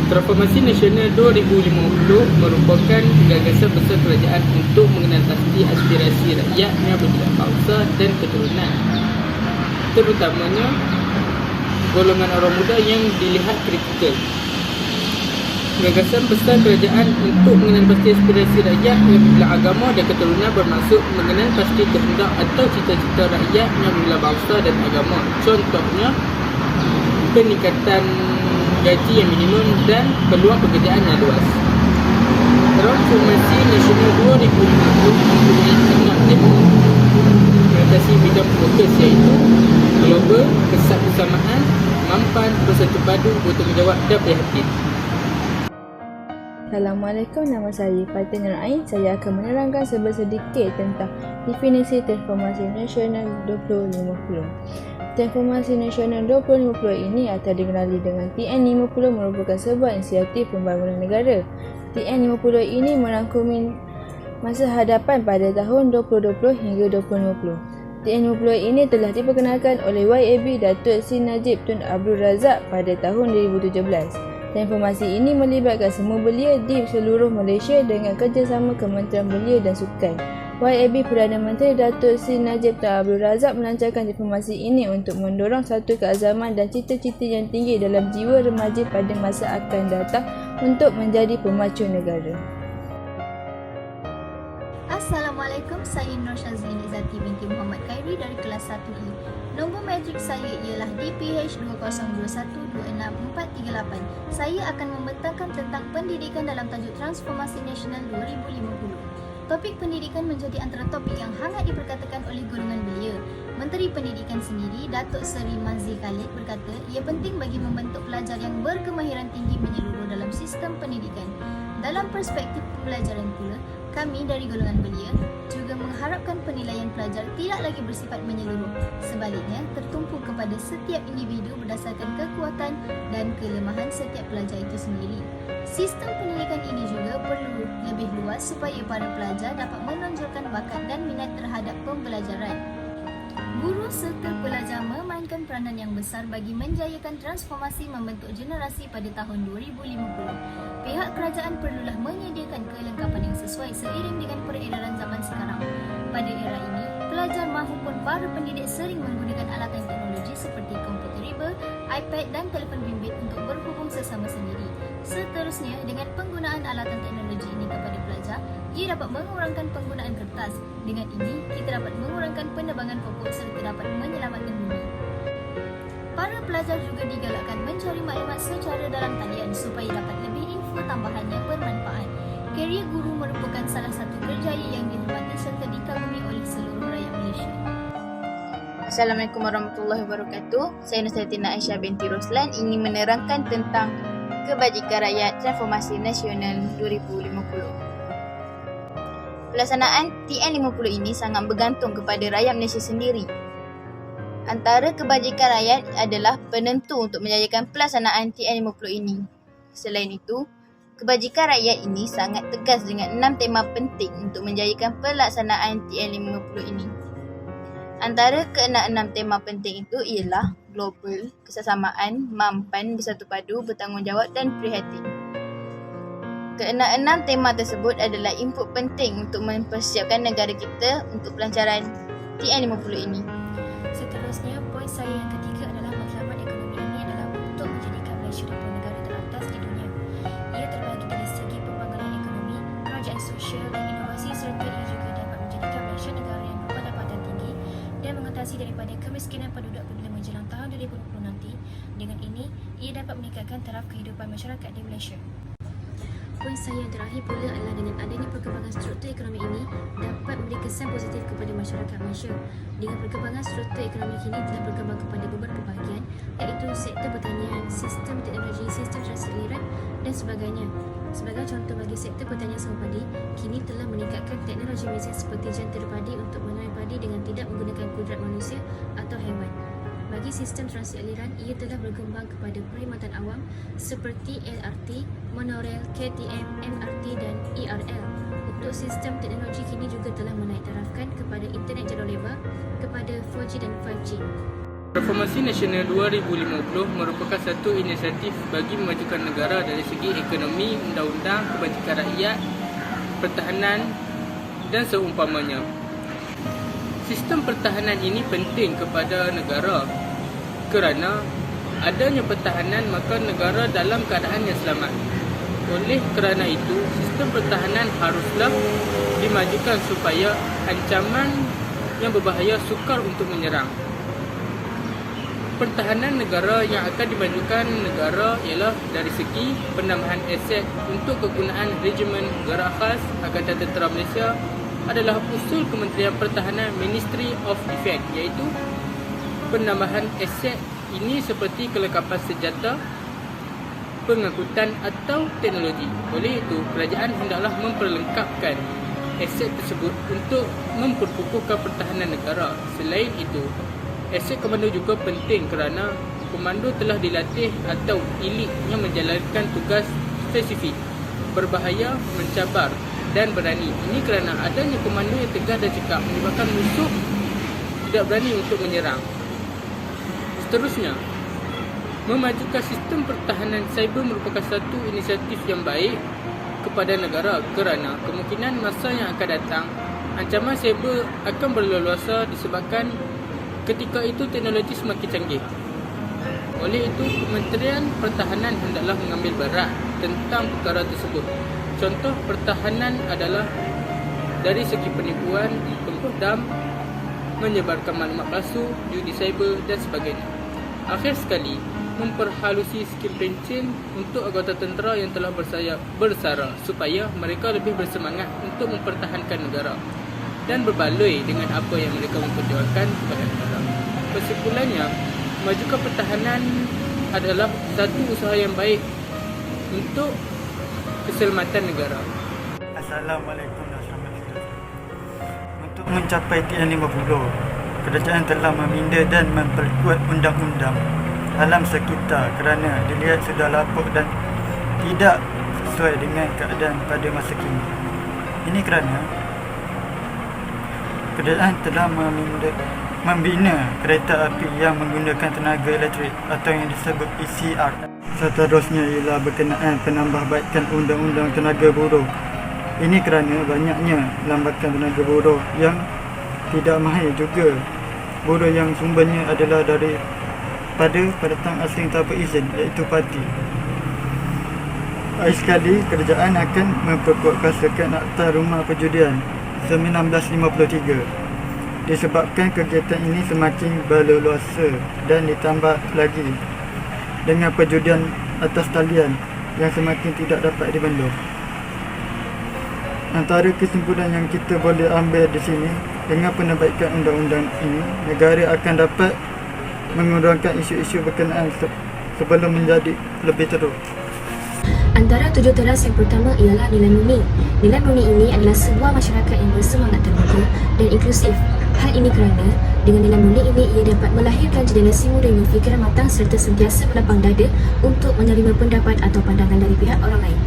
Transformasi Nasional 2050 merupakan gagasan besar kerajaan untuk mengenal pasti aspirasi rakyatnya berjelas bangsa dan keturunan, terutamanya golongan orang muda yang dilihat kritikal. Gagasan besar kerajaan untuk mengenal pasti aspirasi rakyat yang berbelah agama dan keturunan bermaksud mengenal pasti kehendak atau cita-cita rakyat yang berbelah bangsa dan agama. Contohnya, peningkatan gaji yang minimum dan peluang pekerjaan yang luas. Transformasi Nasional 2050 mempunyai 6 tema mengatasi bidang fokus, iaitu global, kebersamaan, mampan, bersatu padu, bertanggungjawab dan prihatin. Assalamualaikum, nama saya Fatin Nur Ain. Saya akan menerangkan sedikit tentang definisi Transformasi Nasional 2050. Transformasi Nasional 2050 ini atau dikenali dengan TN50 merupakan sebuah inisiatif pembangunan negara. TN50 ini merangkumi masa hadapan pada tahun 2020 hingga 2050. TN50 ini telah diperkenalkan oleh YAB Datuk Seri Najib Tun Abdul Razak pada tahun 2017. Transformasi ini melibatkan semua belia di seluruh Malaysia dengan kerjasama Kementerian Belia dan Sukan. YAB Perdana Menteri Datuk Seri Najib Tun Abdul Razak melancarkan reformasi ini untuk mendorong satu keazaman dan cita-cita yang tinggi dalam jiwa remaja pada masa akan datang untuk menjadi pemacu negara. Assalamualaikum, saya Nur Shazlin Izzati binti Muhammad Khairi dari kelas 1E. Nombor matrik saya ialah DPH2021264438. Saya akan membentangkan tentang pendidikan dalam tajuk Transformasi Nasional 2050. Topik pendidikan menjadi antara topik yang hangat diperkatakan oleh golongan belia. Menteri Pendidikan sendiri, Datuk Seri Mazzi Khalid berkata, ia penting bagi membentuk pelajar yang berkemahiran tinggi menyeluruh dalam sistem pendidikan. Dalam perspektif pembelajaran pula, kami dari golongan belia juga mengharapkan penilaian pelajar tidak lagi bersifat menyeluruh. Sebaliknya, tertumpu kepada setiap individu berdasarkan kekuatan dan kelemahan setiap pelajar itu sendiri. Sistem pendidikan ini juga perlu lebih luas supaya para pelajar dapat menonjolkan bakat dan minat terhadap pembelajaran. Guru serta pelajar memainkan peranan yang besar bagi menjayakan transformasi membentuk generasi pada tahun 2050. Pihak kerajaan perlulah menyediakan kelengkapan yang sesuai seiring dengan peredaran zaman sekarang. Pada era ini, pelajar mahupun para pendidik sering menggunakan alatan teknologi seperti komputer riba, iPad dan telefon bimbit untuk berhubung sesama sendiri. Seterusnya, dengan penggunaan alatan teknologi ini kepada pelajar, ia dapat mengurangkan penggunaan kertas. Dengan ini, kita dapat mengurangkan penebangan pokok serta dapat menyelamatkan bumi. Para pelajar juga digalakkan mencari maklumat secara dalam talian supaya dapat lebih info tambahan yang bermanfaat. Karier guru merupakan salah satu kerjaya yang dihormati serta dikagumi oleh seluruh rakyat Malaysia. Assalamualaikum warahmatullahi wabarakatuh. Saya Nursatina Aisyah binti Roslan ingin menerangkan tentang Kebajikan Rakyat Transformasi Nasional 2050. Pelaksanaan TN50 ini sangat bergantung kepada rakyat Malaysia sendiri. Antara kebajikan rakyat adalah penentu untuk menjayakan pelaksanaan TN50 ini. Selain itu, kebajikan rakyat ini sangat tegas dengan 6 tema penting untuk menjayakan pelaksanaan TN50 ini. Antara ke-6 tema penting itu ialah global, kesesamaan, mampan, bersatu padu, bertanggungjawab dan prihatin. Ke-6 tema tersebut adalah input penting untuk mempersiapkan negara kita untuk pelancaran TN50 ini. Seterusnya, poin saya yang ketiga adalah matlamat ekonomi ini adalah untuk menjadikan Malaysia daripada negara teratas di dunia. Ia terbagi dari segi pembangunan ekonomi, kerajaan sosial dan inovasi serta ia juga dapat menjadikan Malaysia negara yang berpendapatan tinggi dan mengatasi daripada kemiskinan penduduk apabila menjelang tahun 2020 nanti. Dengan ini, ia dapat meningkatkan taraf kehidupan masyarakat di Malaysia. Poin saya yang terakhir pula adalah dengan adanya perkembangan struktur ekonomi ini dapat memberi kesan positif kepada masyarakat Malaysia. Dengan perkembangan struktur ekonomi kini telah berkembang kepada beberapa bahagian iaitu sektor pertanian, sistem teknologi, sistem transit aliran dan sebagainya. Sebagai contoh bagi sektor pertanian sawah padi, kini telah meningkatkan teknologi mesin seperti jantera padi untuk menuai padi dengan tidak menggunakan kudrat manusia atau haiwan. Bagi sistem transit aliran, ia telah berkembang kepada perkhidmatan awam seperti LRT, monorail, KTM, MRT dan ERL. Untuk sistem teknologi kini juga telah menaik tarafkan kepada internet jadual lebar kepada 4G dan 5G. Reformasi Nasional 2050 merupakan satu inisiatif bagi memajukan negara dari segi ekonomi, undang-undang, kebajikan rakyat, pertahanan dan seumpamanya. Sistem pertahanan ini penting kepada negara kerana adanya pertahanan maka negara dalam keadaan yang selamat. Oleh kerana itu, sistem pertahanan haruslah dimajukan supaya ancaman yang berbahaya sukar untuk menyerang. Pertahanan negara yang akan dimajukan negara ialah dari segi penambahan aset untuk kegunaan Regimen Gerak Khas Angkatan Tentera Malaysia adalah usul Kementerian Pertahanan Ministry of Defence, iaitu penambahan aset ini seperti kelengkapan senjata, pengangkutan atau teknologi. Oleh itu, kerajaan hendaklah memperlengkapkan aset tersebut untuk memperkukuhkan pertahanan negara. Selain itu, aset komando juga penting kerana komando telah dilatih atau elit yang menjalankan tugas spesifik, berbahaya, mencabar dan berani. Ini kerana adanya komando yang tegas dan cekap menyebabkan musuh tidak berani untuk menyerang. Seterusnya, memajukan sistem pertahanan cyber merupakan satu inisiatif yang baik kepada negara kerana kemungkinan masa yang akan datang ancaman cyber akan berleluasa disebabkan ketika itu teknologi semakin canggih. Oleh itu, Kementerian Pertahanan hendaklah mengambil berat tentang perkara tersebut. Contoh pertahanan adalah dari segi penipuan, pengkodam, menyebarkan maklumat palsu, judi cyber dan sebagainya. Akhir sekali, memperhalusi skill pencen untuk anggota tentera yang telah bersara supaya mereka lebih bersemangat untuk mempertahankan negara dan berbaloi dengan apa yang mereka memperjuangkan kepada negara. Kesimpulannya, memajukan pertahanan adalah satu usaha yang baik untuk keselamatan negara. Assalamualaikum warahmatullahi wabarakatuh. Untuk mencapai TN50, kerajaan telah meminda dan memperkuat undang-undang alam sekitar kerana dilihat sudah lapuk dan tidak sesuai dengan keadaan pada masa kini. Ini kerana kerajaan telah membina kereta api yang menggunakan tenaga elektrik atau yang disebut ECR. Seterusnya ialah berkenaan penambahbaikan undang-undang tenaga buruh. Ini kerana banyaknya lambatan tenaga buruh yang tidak mahir juga. Buruh yang sumbernya adalah pada pendatang asing tanpa izin, iaitu parti. Akhir sekali, kerajaan akan memperkuat pasukan Akta Rumah Perjudian 1953 disebabkan kegiatan ini semakin berleluasa dan ditambah lagi dengan perjudian atas talian yang semakin tidak dapat dibendung. Antara kesimpulan yang kita boleh ambil di sini, dengan penambaikan undang-undang ini, negara akan dapat mengurangkan isu-isu berkenaan sebelum menjadi lebih teruk. Antara 7 teras yang pertama ialah nilai murni. Nilai murni ini adalah sebuah masyarakat yang bersemangat terbuka dan inklusif. Hal ini kerana dengan nilai murni ini ia dapat melahirkan generasi muda yang berfikiran matang serta sentiasa melapang dada untuk menerima pendapat atau pandangan dari pihak orang lain.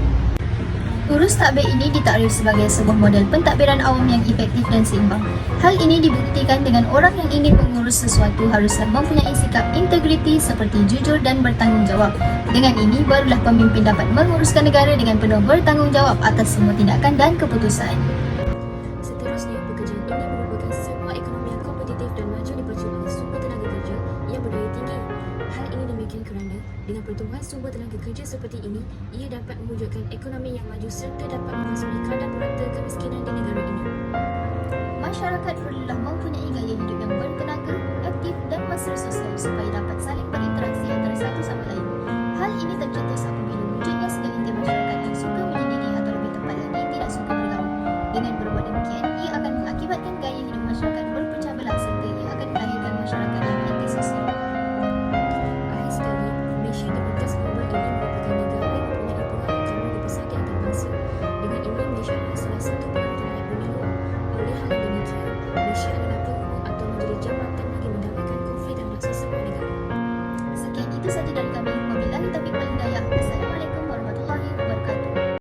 Urus takbir ini ditakrif sebagai sebuah model pentadbiran awam yang efektif dan seimbang. Hal ini dibuktikan dengan orang yang ingin mengurus sesuatu haruslah mempunyai sikap integriti seperti jujur dan bertanggungjawab. Dengan ini, barulah pemimpin dapat menguruskan negara dengan penuh bertanggungjawab atas semua tindakan dan keputusan. Seterusnya, pekerjaan ini merupakan sebuah ekonomi yang kompetitif dan maju dipacu oleh sumber tenaga kerja yang berdaya tinggi. Hal ini demikian kerana dengan pertumbuhan sumber tenaga kerja seperti ini, ia dapat mewujudkan ekonomi yang maju serta dapat menghasuli kadar purata kemiskinan di negara ini. Masyarakat perlulah mempunyai gaya hidup yang bertenaga, aktif dan mesra sosial supaya dapat saling berinteraksi antara satu sama lain. Hal ini tercontoh